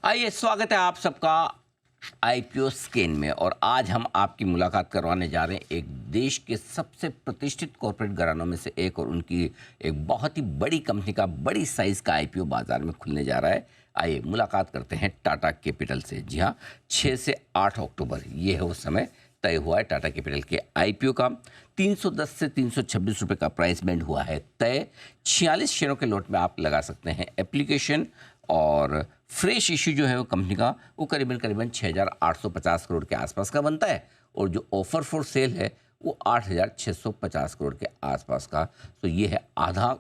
आइए, स्वागत है आप सबका आईपीओ स्कैन में। और आज हम आपकी मुलाकात करवाने जा रहे हैं एक देश के सबसे प्रतिष्ठित कॉर्पोरेट घरानों में से एक, और उनकी एक बहुत ही बड़ी कंपनी का बड़ी साइज का आईपीओ बाजार में खुलने जा रहा है। आइए मुलाकात करते हैं टाटा कैपिटल से। जी हाँ, 6 से 8 अक्टूबर ये है वो समय तय हुआ है टाटा कैपिटल के आईपीओ का। 310 से 326 रुपये का प्राइस बैंड हुआ है तय। 46 शेयरों के लॉट में आप लगा सकते हैं एप्लीकेशन, और फ्रेश इशू जो है वो कंपनी का वो करीबन करीबन 6,850 करोड़ के आसपास का बनता है, और जो ऑफर फॉर सेल है वो 8,650 करोड़ के आसपास का। तो ये है आधा,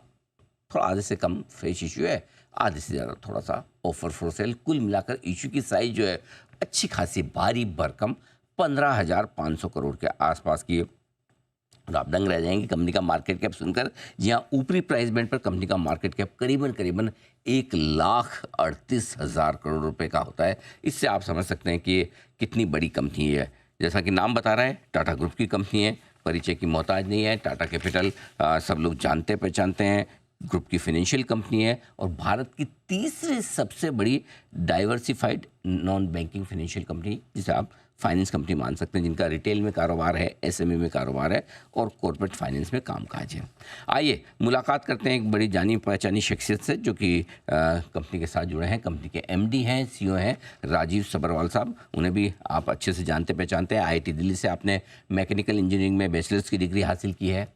थोड़ा आधे से कम फ्रेश इशू है, आधे से ज़्यादा थोड़ा सा ऑफर फॉर सेल। कुल मिलाकर इशू की साइज जो है अच्छी खासी भारी भरकम 15,500 करोड़ के आसपास की है। और आप दंग रह जाएंगे कंपनी का मार्केट कैप सुनकर। जी हाँ, ऊपरी प्राइस बैंड पर कंपनी का मार्केट कैप करीबन करीबन 1,38,000 करोड़ रुपए का होता है। इससे आप समझ सकते हैं कि कितनी बड़ी कंपनी है। जैसा कि नाम बता रहा है, टाटा ग्रुप की कंपनी है, परिचय की मोहताज नहीं है। टाटा कैपिटल सब लोग जानते पहचानते हैं। ग्रुप की फाइनेंशियल कंपनी है और भारत की तीसरी सबसे बड़ी diversified non banking financial company, जिसे आप फाइनेंस कंपनी मान सकते हैं, जिनका रिटेल में कारोबार है, एसएमई में कारोबार है और कॉर्पोरेट फाइनेंस में कामकाज है। आइए मुलाकात करते हैं एक बड़ी जानी पहचानी शख्सियत से, जो कि कंपनी के साथ जुड़े हैं। कंपनी के एमडी हैं, सीईओ हैं राजीव सब्बरवाल साहब। उन्हें भी आप अच्छे से जानते पहचानते हैं। आईआईटी दिल्ली से आपने मैकेनिकल इंजीनियरिंग में बैचलर्स की डिग्री हासिल की है।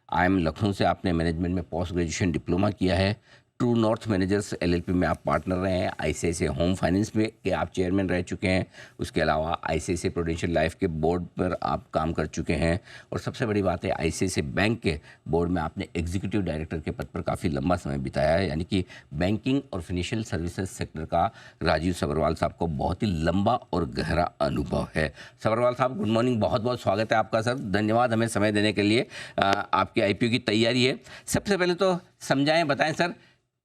आईएम लखनऊ से आपने मैनेजमेंट में पोस्ट ग्रेजुएशन डिप्लोमा किया है। ट्रू नॉर्थ मैनेजर्स एलएलपी में आप पार्टनर रहे हैं। आईसीआईसीआई होम फाइनेंस में के आप चेयरमैन रह चुके हैं। उसके अलावा आईसीआईसीआई प्रूडेंशियल लाइफ के बोर्ड पर आप काम कर चुके हैं। और सबसे बड़ी बात है, आईसीआईसीआई बैंक के बोर्ड में आपने एग्जीक्यूटिव डायरेक्टर के पद पर काफ़ी लंबा समय बिताया है। यानी कि बैंकिंग और फाइनेंशियल सर्विसेज सेक्टर का राजीव सब्बरवाल साहब को बहुत ही लंबा और गहरा अनुभव है। सब्बरवाल साहब, गुड मॉर्निंग, बहुत बहुत स्वागत है आपका सर। धन्यवाद हमें समय देने के लिए। आपकी आईपीओ की तैयारी है। सबसे पहले तो समझाएं, बताएं सर,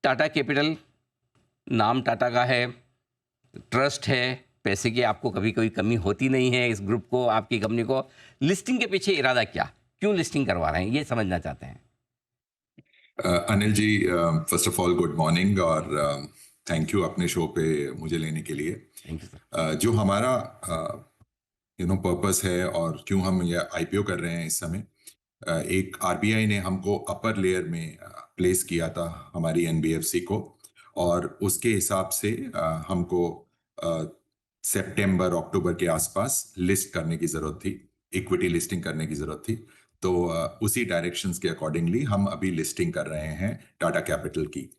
टाटा कैपिटल नाम टाटा का है, ट्रस्ट है, पैसे की आपको कभी कोई कमी होती नहीं है। इस ग्रुप को, आपकी कंपनी को लिस्टिंग के पीछे इरादा क्या, क्यों लिस्टिंग करवा रहे हैं, ये समझना चाहते हैं। Anil ji, first of all good morning और थैंक यू अपने शो पे मुझे लेने के लिए। Thank you sir. जो हमारा पर्पस है और क्यों हम ये आईपीओ कर रहे हैं इस समय, एक आरबीआई ने हमको अपर लेयर में प्लेस किया था हमारी एनबीएफसी को, और उसके हिसाब से हमको सितंबर अक्टूबर के आसपास लिस्ट करने की ज़रूरत थी, इक्विटी लिस्टिंग करने की ज़रूरत थी। तो उसी डायरेक्शंस के अकॉर्डिंगली हम अभी लिस्टिंग कर रहे हैं टाटा कैपिटल की।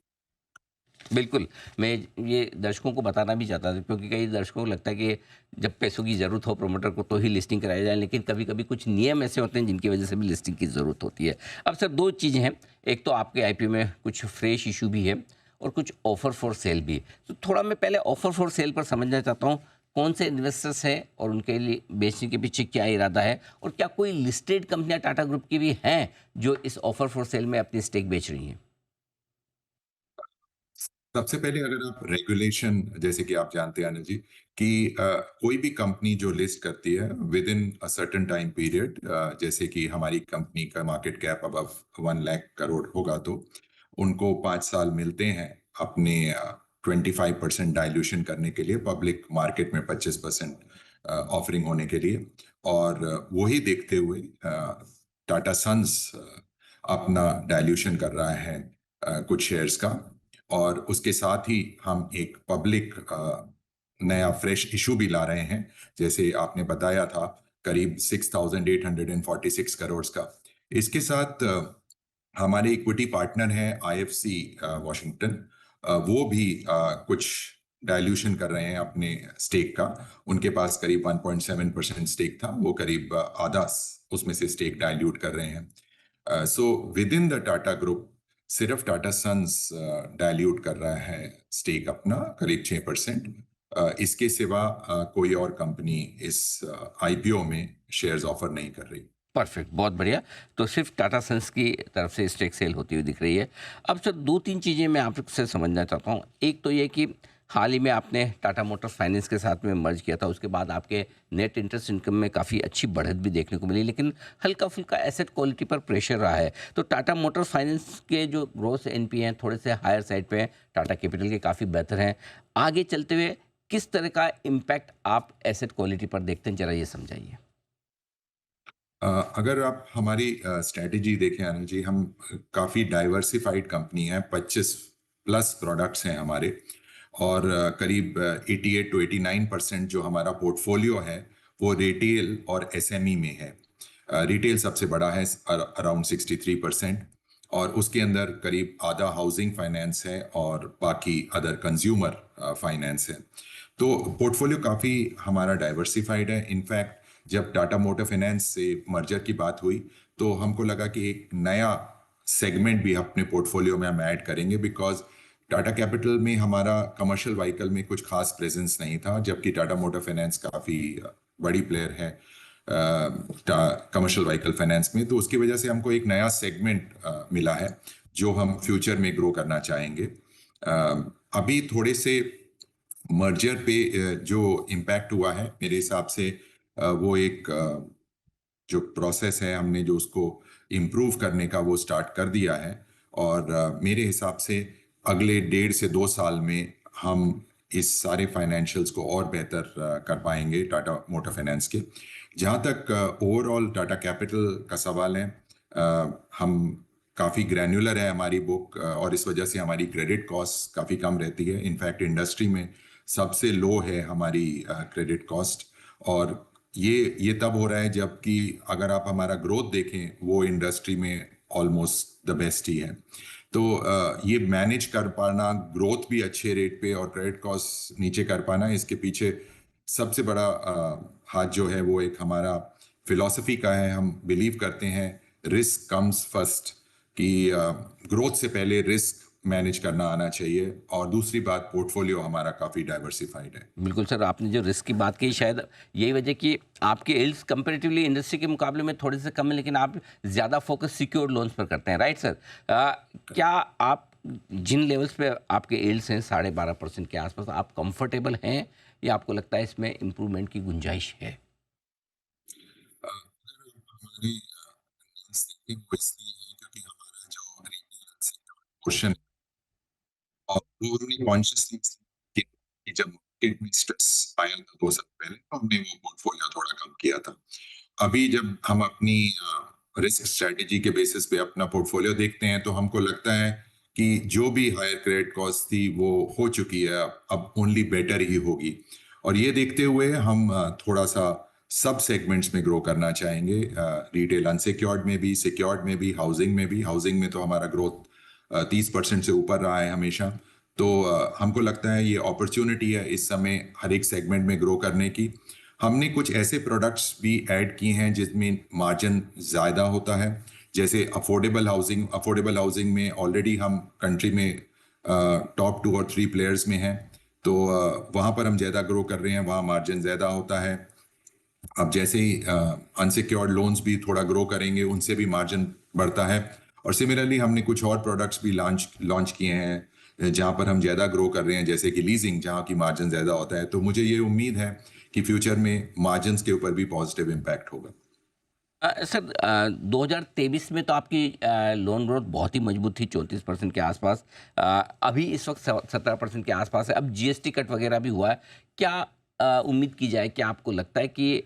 बिल्कुल, मैं ये दर्शकों को बताना भी चाहता था, क्योंकि कई दर्शकों को लगता है कि जब पैसों की ज़रूरत हो प्रमोटर को तो ही लिस्टिंग कराई जाए, लेकिन कभी-कभी कुछ नियम ऐसे होते हैं जिनकी वजह से भी लिस्टिंग की ज़रूरत होती है। अब सर, 2 चीज़ें हैं, एक तो आपके आईपीओ में कुछ फ्रेश इशू भी है और कुछ ऑफर फॉर सेल भी। तो थोड़ा मैं पहले ऑफर फॉर सेल पर समझना चाहता हूँ, कौन से इन्वेस्टर्स हैं और उनके लिए बेचने के पीछे क्या इरादा है, और क्या कोई लिस्टेड कंपनियाँ टाटा ग्रुप की भी हैं जो इस ऑफर फॉर सेल में अपनी स्टेक बेच रही हैं? सबसे पहले अगर आप रेगुलेशन, जैसे कि आप जानते हैं अनिल जी, कि कोई भी कंपनी जो लिस्ट करती है with in a certain time period, जैसे कि हमारी कंपनी का market cap above 1 lakh crore होगा, तो उनको 5 साल मिलते हैं अपने 25% डाइल्यूशन करने के लिए, पब्लिक मार्केट में 25% ऑफरिंग होने के लिए। और वही देखते हुए टाटा सन्स अपना डाइल्यूशन कर रहा है कुछ शेयर्स का, और उसके साथ ही हम एक पब्लिक नया फ्रेश इशू भी ला रहे हैं, जैसे आपने बताया था, करीब 6,846 करोड़ का। इसके साथ हमारे इक्विटी पार्टनर हैं आईएफसी वॉशिंगटन, वो भी कुछ डाइल्यूशन कर रहे हैं अपने स्टेक का। उनके पास करीब 1.7% स्टेक था, वो करीब आधा उसमें से स्टेक डाइल्यूट कर रहे हैं। So with in the Tata group सिर्फ टाटा सन्स डाइल्यूट कर रहा है स्टेक अपना करीब 6%। इसके सिवा कोई और कंपनी इस आईपीओ में शेयर्स ऑफर नहीं कर रही। परफेक्ट, बहुत बढ़िया। तो सिर्फ टाटा सन्स की तरफ से स्टेक सेल होती हुई दिख रही है। अब सर, 2-3 चीज़ें मैं आपसे समझना चाहता हूँ। एक तो ये कि हाल ही में आपने टाटा मोटर्स फाइनेंस के साथ में मर्ज किया था, उसके बाद आपके नेट इंटरेस्ट इनकम में काफ़ी अच्छी बढ़त भी देखने को मिली, लेकिन हल्का-फुल्का एसेट क्वालिटी पर प्रेशर रहा है। तो टाटा मोटर्स फाइनेंस के जो ग्रोथ एनपीए हैं थोड़े से हायर साइड पे हैं, टाटा कैपिटल के काफ़ी बेहतर हैं। आगे चलते हुए किस तरह का इम्पैक्ट आप एसेट क्वालिटी पर देखते हैं, ज़रा ये समझाइए? अगर आप हमारी स्ट्रैटेजी देखें आनंद जी, हम काफ़ी डाइवर्सिफाइड कंपनी है, 25 प्लस प्रोडक्ट्स हैं हमारे, और करीब 88 टू 89% जो हमारा पोर्टफोलियो है वो रिटेल और एसएमई में है। रिटेल सबसे बड़ा है, अराउंड 63%, और उसके अंदर करीब आधा हाउसिंग फाइनेंस है और बाकी अदर कंज्यूमर फाइनेंस है। तो पोर्टफोलियो काफ़ी हमारा डाइवर्सिफाइड है। इनफैक्ट जब टाटा मोटर फाइनेंस से मर्जर की बात हुई तो हमको लगा कि एक नया सेगमेंट भी अपने पोर्टफोलियो में हम ऐड करेंगे, बिकॉज टाटा कैपिटल में हमारा कमर्शियल व्हीकल में कुछ खास प्रेजेंस नहीं था, जबकि टाटा मोटर फाइनेंस काफ़ी बड़ी प्लेयर है कमर्शियल व्हीकल फाइनेंस में। तो उसकी वजह से हमको एक नया सेगमेंट मिला है जो हम फ्यूचर में ग्रो करना चाहेंगे। अभी थोड़े से मर्जर पे जो इम्पैक्ट हुआ है मेरे हिसाब से, वो एक जो प्रोसेस है हमने जो उसको इम्प्रूव करने का वो स्टार्ट कर दिया है, और मेरे हिसाब से अगले 1.5 से 2 साल में हम इस सारे फाइनेंशियल्स को और बेहतर कर पाएंगे टाटा मोटर फाइनेंस के। जहाँ तक ओवरऑल टाटा कैपिटल का सवाल है, हम काफ़ी ग्रैन्युलर है हमारी बुक, और इस वजह से हमारी क्रेडिट कॉस्ट काफ़ी कम रहती है। इनफैक्ट इंडस्ट्री में सबसे लो है हमारी क्रेडिट कॉस्ट, और ये तब हो रहा है जबकि अगर आप हमारा ग्रोथ देखें वो इंडस्ट्री में ऑलमोस्ट द बेस्ट ही है। तो ये मैनेज कर पाना, ग्रोथ भी अच्छे रेट पे और क्रेडिट कॉस्ट नीचे कर पाना, इसके पीछे सबसे बड़ा हाथ जो है वो एक हमारा फिलॉसफी का है। हम बिलीव करते हैं रिस्क कम्स फर्स्ट, कि ग्रोथ से पहले रिस्क मैनेज करना आना चाहिए, और दूसरी बात पोर्टफोलियो हमारा काफ़ी डाइवर्सिफाइड है। बिल्कुल सर, आपने जो रिस्क की बात की, शायद यही वजह कि आपके यील्ड्स कंपैरेटिवली इंडस्ट्री के मुकाबले में थोड़े से कम है, लेकिन आप ज़्यादा फोकस सिक्योर्ड लोन्स पर करते हैं, राइट सर? क्या आप जिन लेवल्स पे आपके यील्ड्स हैं 12.5% के आसपास, आप कंफर्टेबल हैं या आपको लगता है इसमें इम्प्रूवमेंट की गुंजाइश है? अगर हमारी स्थिति वो इसलिए है क्योंकि हमारा जो रिटेल सेक्टर पोर्शन, और वो हमने कॉन्शियसली किया कि जब मार्केट में स्ट्रेस आया था 2 साल पहले, तो हमने वो पोर्टफोलियो थोड़ा कम किया था। अभी जब हम अपनी रिस्क स्ट्रेटेजी के बेसिस पे अपना पोर्टफोलियो देखते हैं तो हमको लगता है कि जो भी हायर क्रेडिट कॉस्ट थी वो हो चुकी है, अब ओनली बेटर ही होगी। और ये देखते हुए हम थोड़ा सा सब सेगमेंट्स में ग्रो करना चाहेंगे, रिटेल अनसिक्योर्ड में भी, सिक्योर्ड में भी, हाउसिंग में भी। हाउसिंग में तो हमारा ग्रोथ 30% से ऊपर रहा है हमेशा। तो हमको लगता है ये अपॉर्चुनिटी है इस समय हर एक सेगमेंट में ग्रो करने की। हमने कुछ ऐसे प्रोडक्ट्स भी ऐड किए हैं जिसमें मार्जिन ज़्यादा होता है, जैसे अफोर्डेबल हाउसिंग। अफोर्डेबल हाउसिंग में ऑलरेडी हम कंट्री में टॉप 2 और 3 प्लेयर्स में हैं, तो वहाँ पर हम ज़्यादा ग्रो कर रहे हैं, वहाँ मार्जिन ज़्यादा होता है। अब जैसे ही अनसिक्योर्ड लोन्स भी थोड़ा ग्रो करेंगे, उनसे भी मार्जिन बढ़ता है। और सिमिलरली हमने कुछ और प्रोडक्ट्स भी लॉन्च लॉन्च किए हैं जहाँ पर हम ज़्यादा ग्रो कर रहे हैं, जैसे कि लीजिंग, जहाँ की मार्जिन ज़्यादा होता है। तो मुझे ये उम्मीद है कि फ्यूचर में मार्जिन्स के ऊपर भी पॉजिटिव इम्पैक्ट होगा। सर, 2023 में तो आपकी लोन ग्रोथ बहुत ही मजबूत थी, 34% के आसपास। अ, अभी इस वक्त 17% के आसपास है। अब जीएसटी कट वगैरह भी हुआ है। क्या उम्मीद की जाए, क्या आपको लगता है कि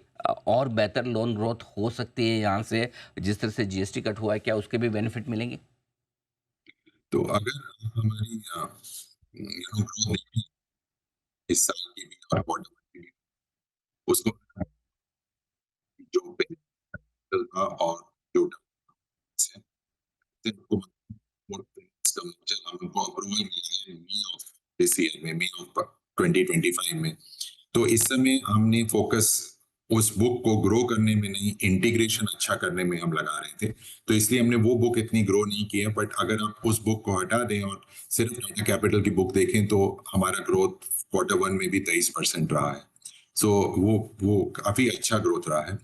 और बेहतर लोन ग्रोथ हो सकती है यहाँ से? जिस तरह से जीएसटी कट हुआ है, क्या उसके भी बेनिफिट मिलेंगे? तो अगर हमारी ग्रोथ नहीं, इस साल की भी और क्वार्टर की भी, उसको जो पहले था और जो से हमको इसका मुझे हमको अप्रूवल मिला है मई ऑफ दिस ईयर में, मई ऑफ 2025 में। तो इस समय हमने फोकस उस बुक को ग्रो करने में नहीं, इंटीग्रेशन अच्छा करने में हम लगा रहे थे। तो इसलिए हमने वो बुक इतनी ग्रो नहीं की है, बट अगर आप उस बुक को हटा दें और सिर्फ टाटा कैपिटल की बुक देखें तो हमारा ग्रोथ क्वार्टर 1 में भी 23% रहा है। सो वो काफी अच्छा ग्रोथ रहा है।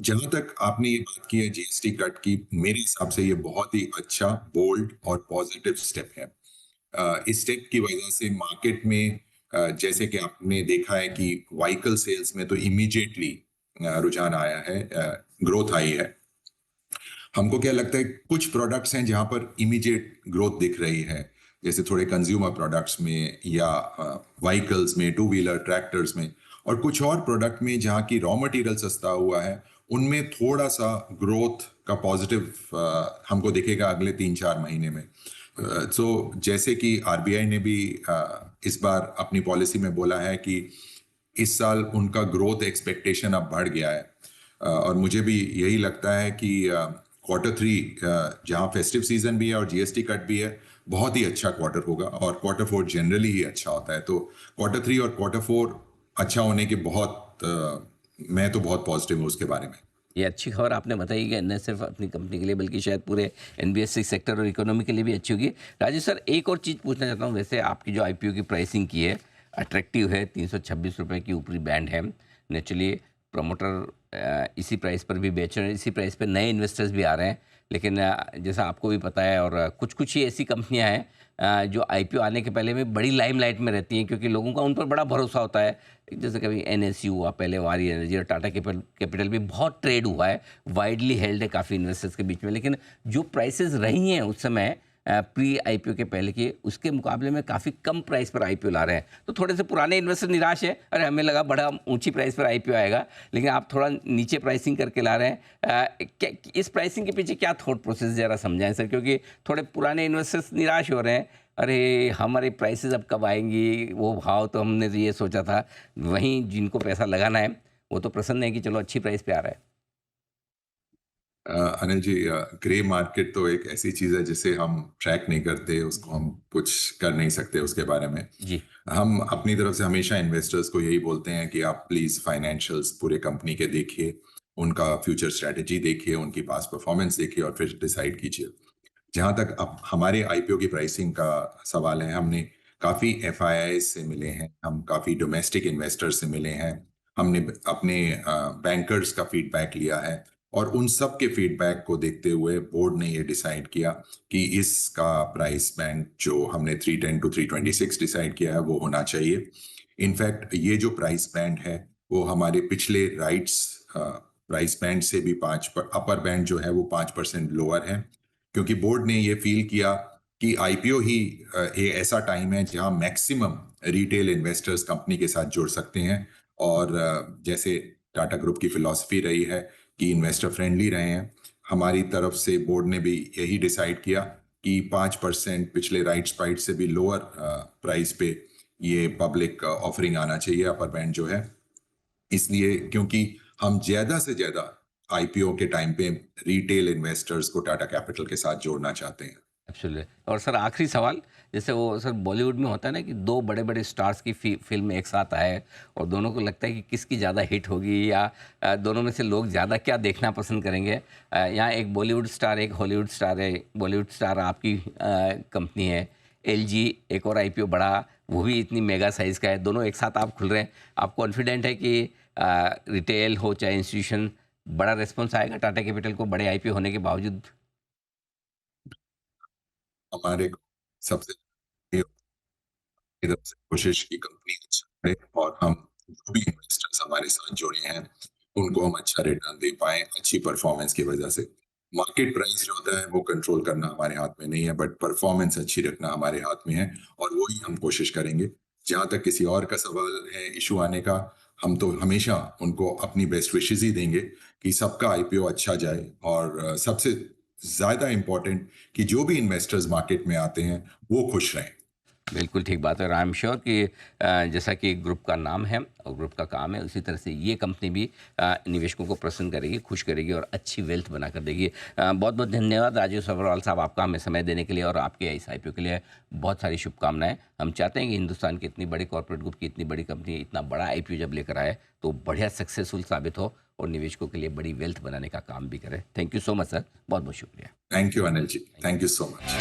जहां तक आपने ये बात की है जीएसटी कट की, मेरे हिसाब से ये बहुत ही अच्छा, बोल्ड और पॉजिटिव स्टेप है। इस स्टेप की वजह से मार्केट में जैसे कि आपने देखा है कि व्हीकल सेल्स में तो इमीडिएटली रुझान आया है, ग्रोथ आई है। हमको क्या लगता है कुछ प्रोडक्ट्स हैं जहां पर इमीडिएट ग्रोथ दिख रही है, जैसे थोड़े कंज्यूमर प्रोडक्ट्स में या व्हीकल्स में, टू व्हीलर, ट्रैक्टर्स में, और कुछ और प्रोडक्ट में जहाँ की रॉ मटेरियल सस्ता हुआ है, उनमें थोड़ा सा ग्रोथ का पॉजिटिव हमको दिखेगा अगले 3-4 महीने में। सो जैसे कि आरबीआई ने भी इस बार अपनी पॉलिसी में बोला है कि इस साल उनका ग्रोथ एक्सपेक्टेशन अब बढ़ गया है, और मुझे भी यही लगता है कि Q3 जहाँ फेस्टिव सीजन भी है और जीएसटी कट भी है, बहुत ही अच्छा क्वार्टर होगा, और Q4 जनरली ही अच्छा होता है। तो Q3 और Q4 अच्छा होने के मैं तो बहुत पॉजिटिव हूँ उसके बारे में। ये अच्छी खबर आपने बताई कि न सिर्फ अपनी कंपनी के लिए बल्कि शायद पूरे एनबीएफसी सेक्टर और इकोनॉमी के लिए भी अच्छी होगी। राजेश सर, एक और चीज़ पूछना चाहता हूँ। वैसे आपकी जो आईपीओ की प्राइसिंग की है अट्रैक्टिव है, 326 रुपये की ऊपरी बैंड है। नेचुरली प्रमोटर इसी प्राइस पर भी बेच रहे हैं, इसी प्राइस पर नए इन्वेस्टर्स भी आ रहे हैं। लेकिन जैसा आपको भी पता है, और कुछ कुछ ही ऐसी कंपनियां हैं जो आईपीओ आने के पहले में बड़ी लाइमलाइट में रहती हैं, क्योंकि लोगों का उन पर बड़ा भरोसा होता है। जैसे कभी एनएसयू हुआ, पहले वारी एनर्जी, और टाटा कैपिटल भी बहुत ट्रेड हुआ है, वाइडली हेल्ड है काफ़ी इन्वेस्टर्स के बीच में। लेकिन जो प्राइसेस रही हैं उस समय प्री आईपीओ के पहले के, उसके मुकाबले में काफ़ी कम प्राइस पर आईपीओ ला रहे हैं। तो थोड़े से पुराने इन्वेस्टर निराश है, अरे हमें लगा बड़ा ऊंची प्राइस पर आईपीओ आएगा, लेकिन आप थोड़ा नीचे प्राइसिंग करके ला रहे हैं। इस प्राइसिंग के पीछे क्या थॉट प्रोसेस ज़रा समझाएं सर, क्योंकि थोड़े पुराने इन्वेस्टर्स निराश हो रहे हैं। अरे हमारे प्राइसेस अब कब आएंगी, वो भाव तो हमने तो ये सोचा था। वहीं जिनको पैसा लगाना है वो तो प्रसन्न है कि चलो अच्छी प्राइस पे आ रहा है। अनिल जी, ग्रे मार्केट तो एक ऐसी चीज है जिसे हम ट्रैक नहीं करते, उसको हम कुछ कर नहीं सकते उसके बारे में। जी। हम अपनी तरफ से हमेशा इन्वेस्टर्स को यही बोलते हैं कि आप प्लीज फाइनेंशियल्स पूरे कंपनी के देखिए, उनका फ्यूचर स्ट्रेटेजी देखिए, उनकी पास परफॉर्मेंस देखिए, और फिर डिसाइड कीजिए। जहाँ तक अब हमारे आईपीओ की प्राइसिंग का सवाल है, हमने काफ़ी एफआईआई से मिले हैं, हम काफ़ी डोमेस्टिक इन्वेस्टर्स से मिले हैं, हमने अपने बैंकर्स का फीडबैक लिया है, और उन सब के फीडबैक को देखते हुए बोर्ड ने ये डिसाइड किया कि इसका प्राइस बैंड जो हमने 310 to 326 डिसाइड किया है वो होना चाहिए। इनफैक्ट ये जो प्राइस बैंड है वो हमारे पिछले राइट्स प्राइस बैंड से भी अपर बैंड जो है वो 5% लोअर है, क्योंकि बोर्ड ने ये फील किया कि आईपीओ ही ये ऐसा टाइम है जहां मैक्सिमम रिटेल इन्वेस्टर्स कंपनी के साथ जुड़ सकते हैं, और जैसे टाटा ग्रुप की फिलॉसफी रही है कि इन्वेस्टर फ्रेंडली रहे हैं, हमारी तरफ से बोर्ड ने भी यही डिसाइड किया कि 5% पिछले राइट्स प्राइस से भी लोअर प्राइस पे ये पब्लिक ऑफरिंग आना चाहिए, अपर बैंड जो है। इसलिए क्योंकि हम ज्यादा से ज्यादा आईपीओ के टाइम पे रिटेल इन्वेस्टर्स को टाटा कैपिटल के साथ जोड़ना चाहते हैं। एब्सोल्युटली। और सर आखिरी सवाल, जैसे वो सर बॉलीवुड में होता है ना कि दो बड़े बड़े स्टार्स की फिल्म एक साथ आए और दोनों को लगता है कि किसकी ज़्यादा हिट होगी, या दोनों में से लोग ज़्यादा क्या देखना पसंद करेंगे। यहाँ एक बॉलीवुड स्टार, एक हॉलीवुड स्टार है। बॉलीवुड स्टार आपकी कंपनी है एलजी, एक और आईपीओ बड़ा, वो भी इतनी मेगा साइज़ का है। दोनों एक साथ आप खुल रहे हैं, आप कॉन्फिडेंट है कि रिटेल हो चाहे इंस्टीट्यूशन, बड़ा रिस्पॉन्स आएगा टाटा कैपिटल को बड़े आईपीओ होने के बावजूद? हमारे सबसे की तरफ से कोशिश की कंपनी अच्छा करे, और हम जो भी इन्वेस्टर्स हमारे साथ जुड़े हैं उनको हम अच्छा रिटर्न दे पाए अच्छी परफॉर्मेंस की वजह से। मार्केट प्राइस जो होता है वो कंट्रोल करना हमारे हाथ में नहीं है, बट परफॉर्मेंस अच्छी रखना हमारे हाथ में है, और वो ही हम कोशिश करेंगे। जहां तक किसी और का सवाल है इशू आने का, हम तो हमेशा उनको अपनी बेस्ट विशेस ही देंगे कि सबका आईपीओ अच्छा जाए, और सबसे ज्यादा इंपॉर्टेंट कि जो भी इन्वेस्टर्स मार्केट में आते हैं वो खुश रहें। बिल्कुल ठीक बात है, और आई एम श्योर कि जैसा कि ग्रुप का नाम है और ग्रुप का काम है, उसी तरह से ये कंपनी भी निवेशकों को प्रसन्न करेगी, खुश करेगी और अच्छी वेल्थ बना कर देगी। बहुत बहुत धन्यवाद राजेश अग्रवाल साहब, आपका हमें समय देने के लिए, और आपके इस आईपीओ के लिए बहुत सारी शुभकामनाएं। हम चाहते हैं कि हिंदुस्तान की इतनी बड़ी कॉर्पोरेट ग्रुप की इतनी बड़ी कंपनी इतना बड़ा आईपीओ जब लेकर आए तो बढ़िया सक्सेसफुल साबित हो और निवेशकों के लिए बड़ी वेल्थ बनाने का काम भी करे। Thank you so much sir, बहुत बहुत शुक्रिया। Thank you Anil ji, thank you so much.